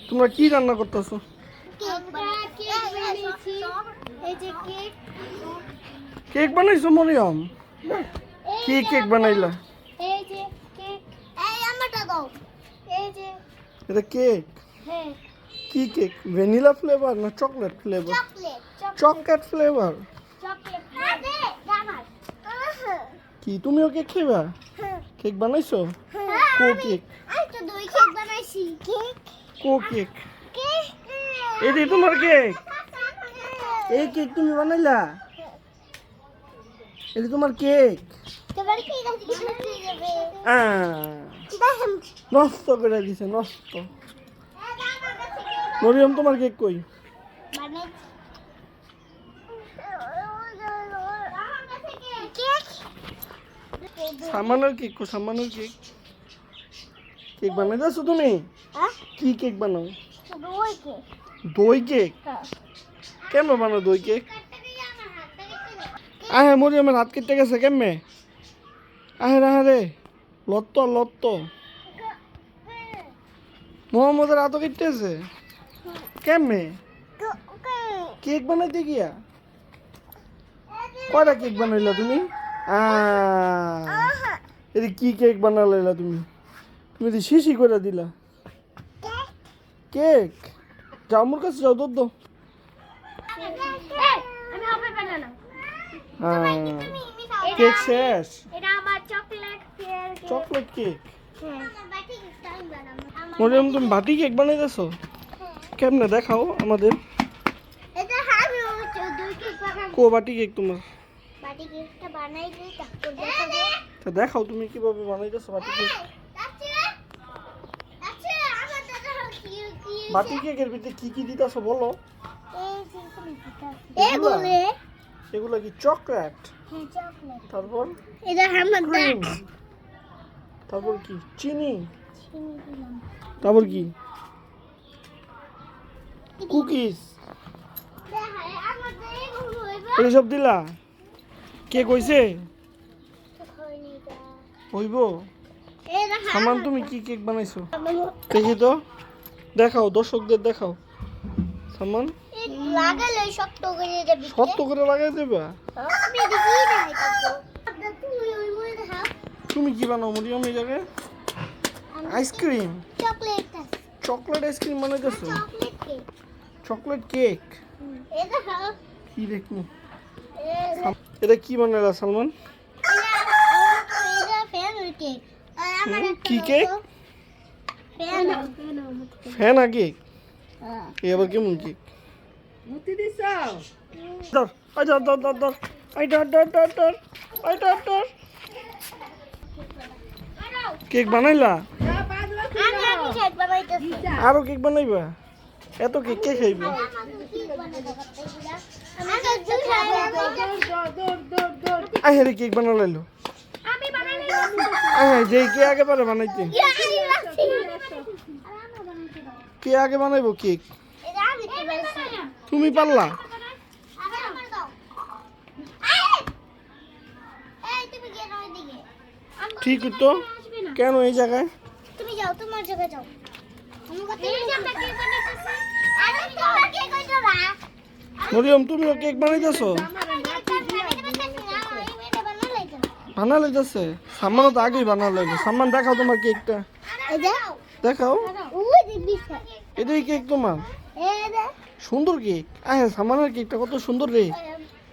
তোমরা কি রান্না করতেছো? কেক বানাইছো মরিয়ম? কি কেক বানাইলা? এটা কেক? কি কেক? ভ্যানিলা ফ্লেভার না চকলেট ফ্লেভার? Chocolate flavour. কি তুমিও কেক খাইবা? কেক বানাইছো? কো কেক? কো কেক? এই যে তোমার কেক। এই কেক তুমি বানাইলা? এই তোমার কেক। নষ্ট করে দিছে, নষ্ট। মরিয়ম তোমার কেক কই? সামানের কেক কো? সামানের কেক। কেক বানাইতেছো তুমি? কি কেক বানাও? দই কেক। কেমন বানাও দই কেক? আহে মরিয়মের হাত কেটে গেছে কেমনে? আহে রে লত্ত লত্ত। মোহাম্মদের হাতও কেটেছে কেমনে? কেক বানাইতে গিয়া? কয়টা কেক বানাইলা তুমি? এটা কি কেক বানাইলা তুমি? তুমি তো শিশি করে দিলা। কেক? যাও মোর কাছে যাও, দুধ দাও। কেক শেষ? Chocolate cake? মরিয়ম তুমি বাটি কেক বানাইতেছো? কেমনে দেখাও আমাদের। কো বাটি কেক তোমার? দেখাও তুমি কিভাবে বানাইতেছো বাটি কেক। বাটি কেকের ভিতরে কি কি দিতেছো বলো। এগুলো কি চকলেট? তারপর ক্রিম, তারপর কি চিনি, তারপর কি কুকিজ, এইসব দিলা? কে কইছে হইব? সামান তুমি কি কেক বানাইছো দেখি তো, দেখাও দর্শকদের দেখাও। সামান শক্ত করে লাগাই দেবা? তুমি কি বানাও মরিয়ম এই জায়গায়? আইসক্রিম? চকলেট আইসক্রিম বানাইতেছো? Chocolate cake? কি দেখো এটা কি বানাইলা সালমান? কি কেক? ফেনা কেক? এই আবার কেমন কেক? কেক বানাইলা? আরো কেক বানাইবা? এত কেক কে খাইবে? আরে কেক বানাইলো যে কে আগে পারে বানাইতে? কে আগে বানাইবো কেক? তুমি পারলা? ঠিক তো, কেন এই জায়গায়? তুমি যাও, তোমার জায়গায় যাও। মরিয়ম তুমিও কেক বানাইতেছো? বানা লাইতেছে? সাম্মানও তো আগেই বানা লাগলো। সাম্মান দেখাও তোমার কেকটা, দেখাও। এটাই কেক তোমার? সুন্দর কেক। সাম্মানের কেকটা কত সুন্দর রে,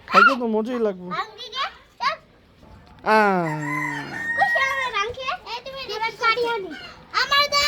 খাইতে তো মজাই লাগবে।